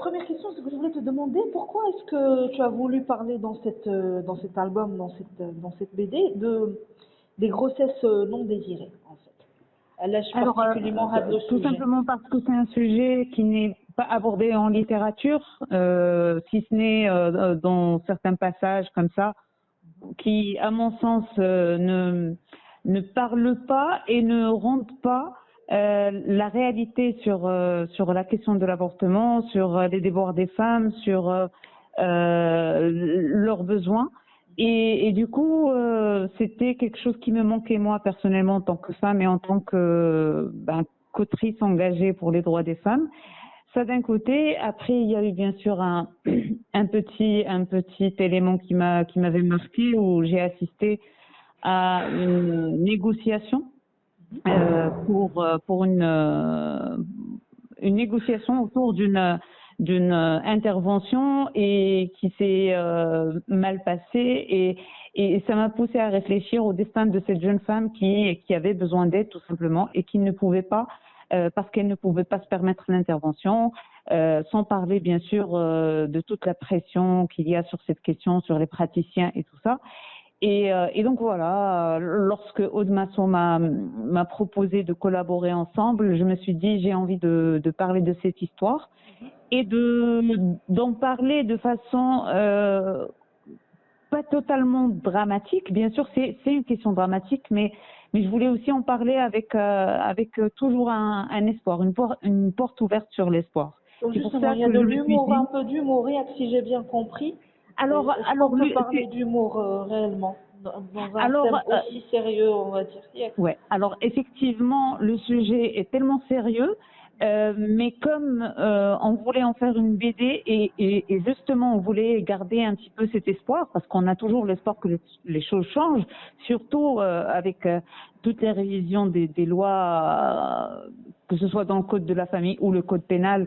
première question, c'est que je voulais te demander pourquoi est-ce que tu as voulu parler dans cet album, dans cette BD, des grossesses non désirées, en fait. Allège Alors, particulièrement à le tout sujet. simplement parce que c'est un sujet qui n'est pas abordé en littérature, si ce n'est dans certains passages comme ça, qui, à mon sens, ne parle pas et ne rendent pas la réalité sur la question de l'avortement, sur les déboires des femmes, sur leurs besoins. Et du coup, c'était quelque chose qui me manquait moi personnellement en tant que femme et en tant que qu'autrice engagée pour les droits des femmes. Ça d'un côté. Après, il y a eu bien sûr un petit élément qui m'avait marqué où j'ai assisté à une négociation pour une négociation autour d'une intervention et qui s'est mal passée et ça m'a poussé à réfléchir au destin de cette jeune femme qui avait besoin d'aide tout simplement et qui ne pouvait pas parce qu'elle ne pouvait pas se permettre l'intervention, sans parler bien sûr de toute la pression qu'il y a sur cette question, sur les praticiens et tout ça. Et donc voilà, lorsque Aude Masson m'a proposé de collaborer ensemble, je me suis dit j'ai envie de parler de cette histoire et d'en parler de façon pas totalement dramatique. Bien sûr, c'est une question dramatique, mais je voulais aussi en parler avec toujours un espoir, une porte ouverte sur l'espoir. Donc C'est pour justement, ça il y a que de je me suis l'humour, un dit. peu d'humour, si j'ai bien compris. Est-ce qu'on peut parler d'humour réellement dans un Alors, thème aussi sérieux, on va dire? ouais. Alors effectivement, le sujet est tellement sérieux, mais comme on voulait en faire une BD et justement on voulait garder un petit peu cet espoir parce qu'on a toujours l'espoir que les choses changent, surtout avec toutes les révisions des lois, que ce soit dans le code de la famille ou le code pénal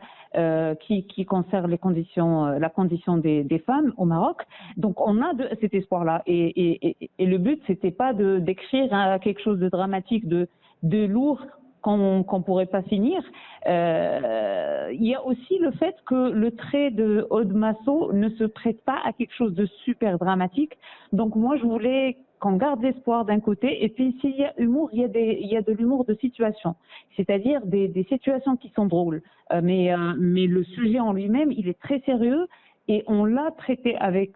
qui concerne les conditions, la condition des femmes au Maroc. Donc on a cet espoir-là et le but c'était pas d'écrire quelque chose de dramatique, de lourd qu'on pourrait pas finir. Il y a aussi le fait que le trait de Aude Masson ne se prête pas à quelque chose de super dramatique. Donc moi je voulais qu'on garde l'espoir d'un côté et puis s'il y a humour, il y a de l'humour de situation, c'est-à-dire des situations qui sont drôles. Mais le sujet en lui-même, il est très sérieux et on l'a traité avec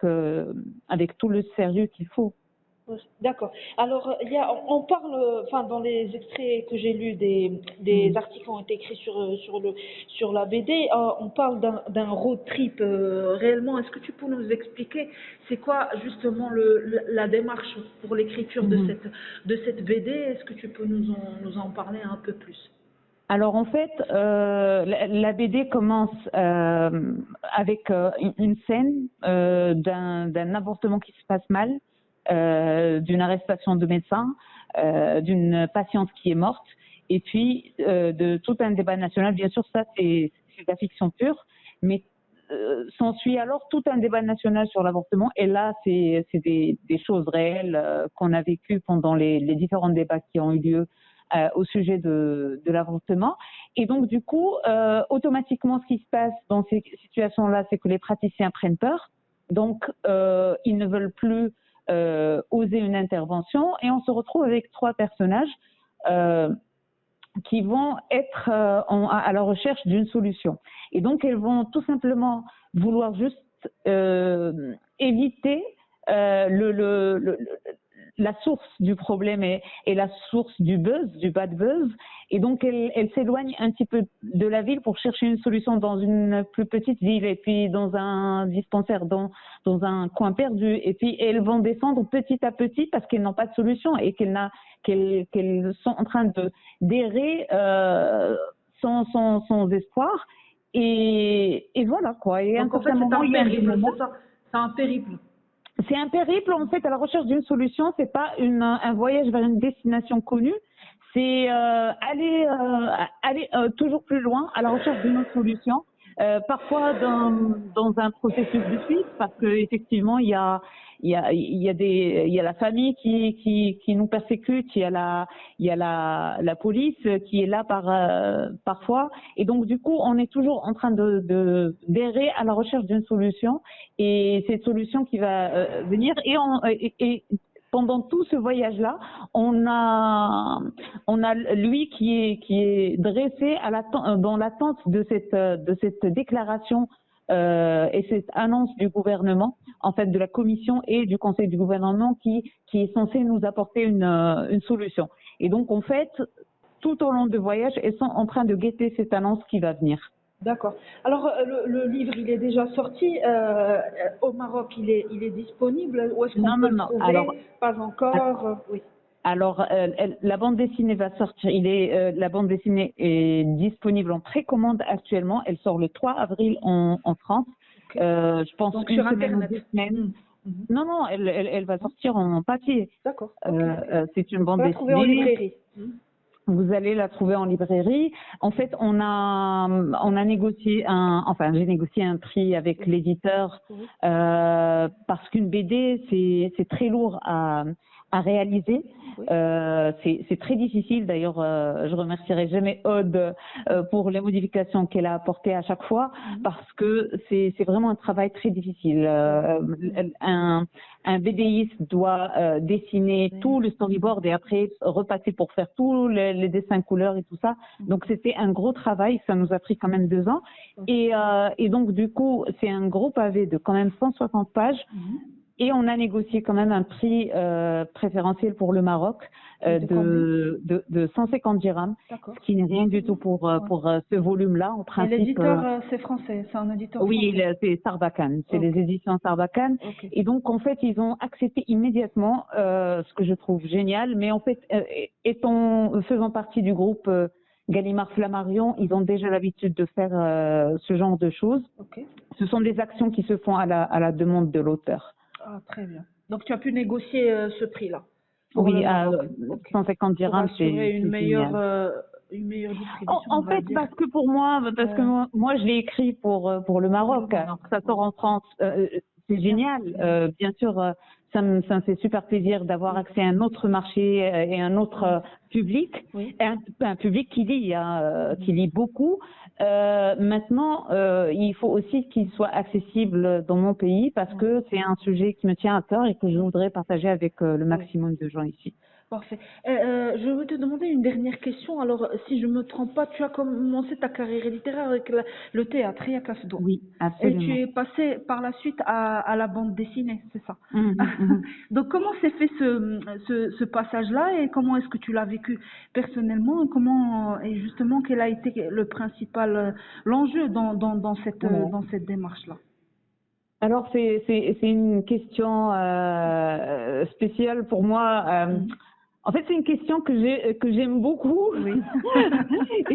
tout le sérieux qu'il faut. D'accord. Alors, on parle, enfin, dans les extraits que j'ai lus des articles qui ont été écrits sur la BD, on parle d'un road trip réellement. Est-ce que tu peux nous expliquer c'est quoi justement la démarche pour l'écriture de cette BD? Est-ce que tu peux nous en parler un peu plus? Alors en fait, la BD commence avec une scène d'un avortement qui se passe mal, d'une arrestation de médecins, d'une patiente qui est morte, et puis de tout un débat national. Bien sûr, ça c'est de la fiction pure, mais s'ensuit alors tout un débat national sur l'avortement. Et là, c'est des choses réelles qu'on a vécues pendant les différents débats qui ont eu lieu au sujet de l'avortement. Et donc, du coup, automatiquement, ce qui se passe dans ces situations-là, c'est que les praticiens prennent peur. Donc, ils ne veulent plus oser une intervention. Et on se retrouve avec trois personnages qui vont être à la recherche d'une solution. Et donc, elles vont tout simplement vouloir juste éviter la source du problème et la source du buzz, du bad buzz. Et donc, elle s'éloigne un petit peu de la ville pour chercher une solution dans une plus petite ville et puis dans un dispensaire, dans un coin perdu. Et puis, elles vont descendre petit à petit parce qu'elles n'ont pas de solution et qu'elles sont en train d'errer sans espoir. Et voilà, quoi. Et donc, en fait, c'est un périple, c'est ça? C'est un périple. C'est un périple, en fait, à la recherche d'une solution. C'est pas un voyage vers une destination connue. C'est aller toujours plus loin à la recherche d'une autre solution. Parfois dans un processus de suite, parce que effectivement il y a la famille qui nous persécute, il y a la police qui est là parfois, et donc du coup on est toujours en train d'errer à la recherche d'une solution, et cette solution qui va venir, et pendant tout ce voyage-là, on a lui qui est dressé dans l'attente de cette déclaration et cette annonce du gouvernement, en fait de la commission et du conseil du gouvernement qui est censé nous apporter une solution. Et donc en fait, tout au long du voyage, ils sont en train de guetter cette annonce qui va venir. D'accord. Alors, le livre, il est déjà sorti. Au Maroc, il est disponible. Où est-ce qu'on peut le trouver? Alors, pas encore. Oui. Alors, la bande dessinée va sortir. La bande dessinée est disponible en précommande actuellement. Elle sort le 3 avril en France. Okay. Je pense donc une sur semaine Internet. ou 2 semaines. Non, elle va sortir en papier. D'accord. C'est une bande dessinée. On va la trouver en librairie. Vous allez la trouver en librairie. En fait, on a négocié j'ai négocié un prix avec l'éditeur parce qu'une BD c'est très lourd à réaliser. C'est très difficile. D'ailleurs, je remercierai jamais Aude pour les modifications qu'elle a apportées à chaque fois, parce que c'est vraiment un travail très difficile. Un BDiste doit dessiner tout le storyboard et après repasser pour faire tous les dessins couleurs et tout ça. Donc c'était un gros travail, ça nous a pris quand même 2 ans. Et donc du coup, c'est un gros pavé de quand même 160 pages. Et on a négocié quand même un prix préférentiel pour le Maroc de 150 dirhams, ce qui n'est rien du tout pour ce volume-là. En principe. Et l'éditeur, c'est français, c'est un éditeur français. Oui, c'est Sarbacane, c'est les éditions Sarbacane. Et donc en fait, ils ont accepté immédiatement, ce que je trouve génial. Mais en fait, faisant partie du groupe Gallimard Flammarion, ils ont déjà l'habitude de faire ce genre de choses. Ce sont des actions qui se font à la demande de l'auteur. Ah, très bien. Donc, tu as pu négocier ce prix-là? Oui, à 150 dirhams, c'est une meilleure distribution. En fait, parce que moi, je l'ai écrit pour le Maroc. Alors que ça sort en France, c'est génial. Bien sûr, ça me fait super plaisir d'avoir accès à un autre marché et un autre public, un public qui lit beaucoup. Maintenant, il faut aussi qu'il soit accessible dans mon pays, parce que c'est un sujet qui me tient à cœur et que je voudrais partager avec le maximum de gens ici. Parfait. Je veux te demander une dernière question. Alors, si je me trompe pas, tu as commencé ta carrière littéraire avec le théâtre, Yakafdo. Oui, absolument. Et tu es passé par la suite à la bande dessinée, c'est ça? Donc, comment s'est fait ce passage-là, et comment est-ce que tu l'as vécu personnellement, et justement, quel a été le principal l'enjeu dans cette démarche-là? Alors c'est une question spéciale pour moi. En fait, c'est une question que j'aime beaucoup et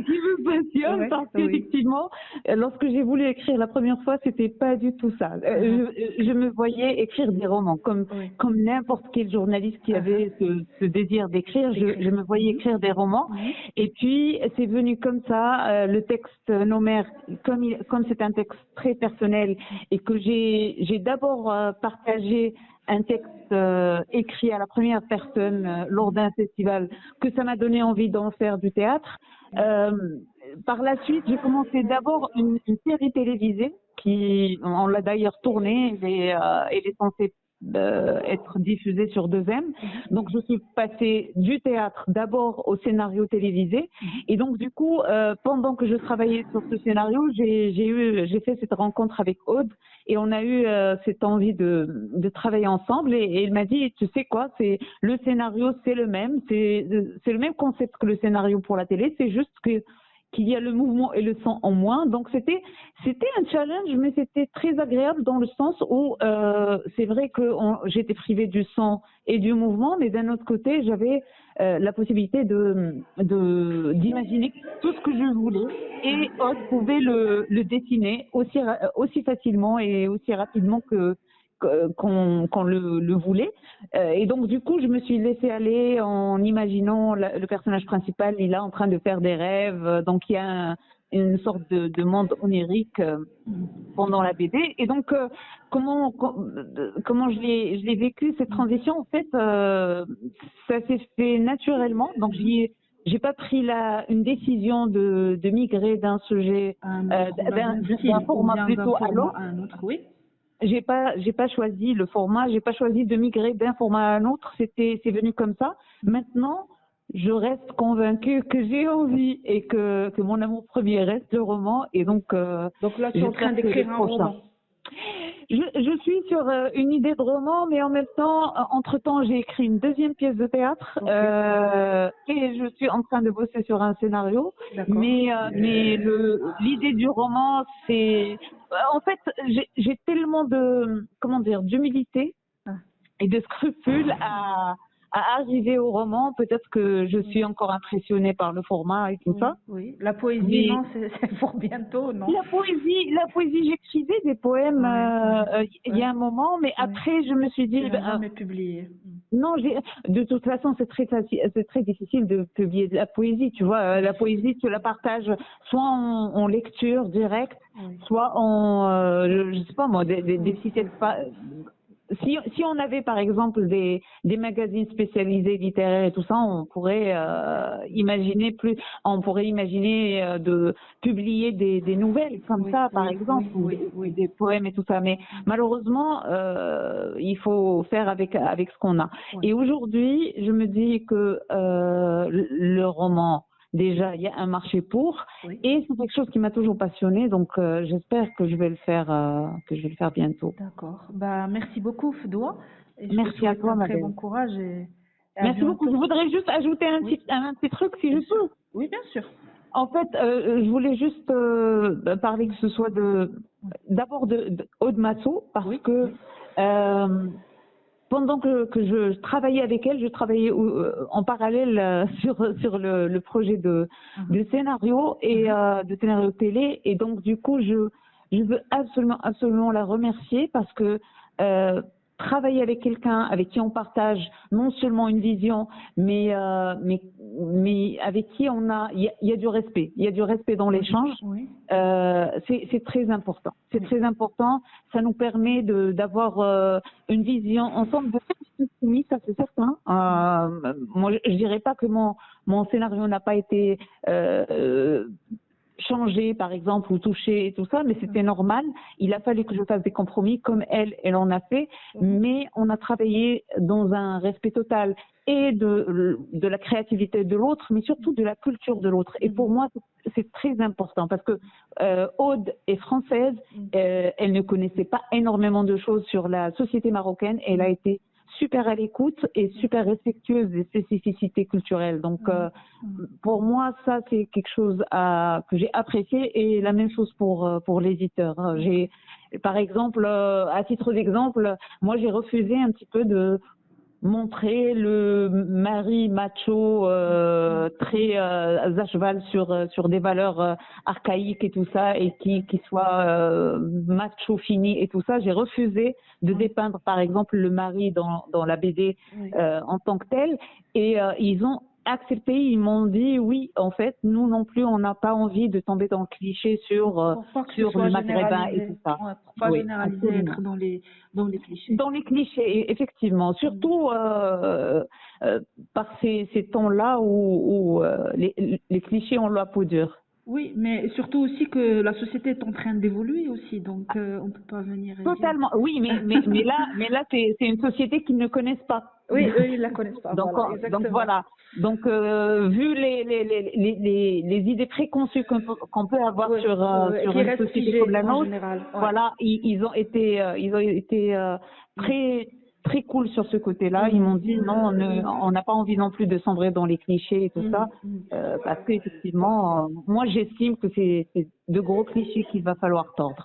qui me passionne, parce qu'effectivement, lorsque j'ai voulu écrire la première fois, c'était pas du tout ça. Je me voyais écrire des romans, comme n'importe quel journaliste qui avait ce désir d'écrire. Je me voyais écrire des romans. Et puis, c'est venu comme ça. Le texte Nomère, comme c'est un texte très personnel et que j'ai d'abord partagé un texte écrit à la première personne lors d'un festival, que ça m'a donné envie d'en faire du théâtre. Par la suite, j'ai commencé d'abord une série télévisée on l'a d'ailleurs tournée, elle est censée être diffusée sur 2M. Donc je suis passée du théâtre d'abord au scénario télévisé, et donc du coup pendant que je travaillais sur ce scénario, j'ai fait cette rencontre avec Aude, et on a eu cette envie de travailler ensemble, et il m'a dit, tu sais quoi, le scénario c'est le même, c'est le même concept que le scénario pour la télé, c'est juste qu'il y a le mouvement et le son en moins. Donc c'était un challenge, mais c'était très agréable dans le sens où c'est vrai que j'étais privée du son et du mouvement, mais d'un autre côté, j'avais la possibilité d'imaginer tout ce que je voulais, et Aude pouvait le dessiner aussi facilement et aussi rapidement qu'on le voulait. Et donc du coup, je me suis laissée aller en imaginant le personnage principal, il est en train de faire des rêves, donc il y a une sorte de monde onirique pendant la BD. Et donc, comment je l'ai vécu cette transition? En fait, ça s'est fait naturellement. Donc, j'ai pas pris une décision de migrer d'un sujet, d'un format plutôt à l'autre. un autre, oui. J'ai pas choisi le format, j'ai pas choisi de migrer d'un format à un autre, c'est venu comme ça. Maintenant, je reste convaincue que j'ai envie et que mon amour premier reste le roman, et donc là, tu es en train d'écrire un roman. Je suis sur une idée de roman, mais en même temps, entre-temps, j'ai écrit une deuxième pièce de théâtre, et je suis en train de bosser sur un scénario. Mais l'idée du roman, c'est, en fait, j'ai tellement d'humilité et de scrupules à arriver au roman. Peut-être que je suis encore impressionnée par le format et tout ça. Oui, la poésie, non, c'est pour bientôt, non? La poésie, j'écrivais des poèmes il y a un moment, mais après je me suis dit, tu n'as jamais publié. Non, de toute façon c'est très difficile de publier de la poésie, tu vois. La poésie, tu la partages soit en lecture directe, soit en, je sais pas moi, des sites. Si on avait par exemple des magazines spécialisés littéraires et tout ça, on pourrait imaginer de publier des nouvelles comme ça, par exemple, ou des poèmes et tout ça. Mais malheureusement, il faut faire avec ce qu'on a. Et aujourd'hui, je me dis que le roman, déjà, il y a un marché pour, et c'est quelque chose qui m'a toujours passionnée, donc j'espère que je vais le faire bientôt. D'accord. Bah, merci beaucoup, Fdoua. Merci à toi, Très bon courage merci beaucoup. Je voudrais juste ajouter un petit truc, si je peux. Oui, bien sûr. En fait, je voulais juste parler que ce soit d'abord de Aude Massot, parce que pendant que je travaillais avec elle, je travaillais en parallèle sur le projet de scénario et de scénario télé, et donc du coup je veux absolument la remercier, parce que travailler avec quelqu'un avec qui on partage non seulement une vision, mais avec qui il y a du respect. Il y a du respect dans l'échange. C'est très important. C'est très important. Ça nous permet d'avoir une vision ensemble, de faire du compromis, ça c'est certain. Moi, je dirais pas que mon scénario n'a pas été changé, par exemple, ou touché et tout ça, mais c'était normal. Il a fallu que je fasse des compromis, comme elle en a fait, mais on a travaillé dans un respect total, et de la créativité de l'autre, mais surtout de la culture de l'autre. Et pour moi, c'est très important, parce que Aude est française, elle ne connaissait pas énormément de choses sur la société marocaine, et elle a été super à l'écoute et super respectueuse des spécificités culturelles. Donc, pour moi, ça, c'est quelque chose que j'ai apprécié, et la même chose pour l'éditeur. Par exemple, à titre d'exemple, moi, j'ai refusé un petit peu de montrer le mari macho très à cheval sur des valeurs archaïques et tout ça, et qui soit macho fini et tout ça. J'ai refusé de dépeindre par exemple le mari dans la BD en tant que tel, et ils ont accepté. Ils m'ont dit oui, en fait, nous non plus, on n'a pas envie de tomber dans le cliché sur le maghrébin et tout ça. Pour pas généraliser, être dans les clichés. Dans les clichés, effectivement. Surtout par ces temps-là où les clichés ont la peau dure. Oui, mais surtout aussi que la société est en train d'évoluer aussi, donc on peut pas venir. Totalement, oui, mais là c'est une société qu'ils ne connaissent pas. Oui, eux ils la connaissent pas. Donc voilà. Donc vu les idées préconçues qu'on peut avoir sur une société comme la nôtre, voilà, ils ont été très très cool sur ce côté-là. Ils m'ont dit non, on n'a pas envie non plus de sombrer dans les clichés et tout ça, parce qu'effectivement, moi j'estime que c'est de gros clichés qu'il va falloir tordre.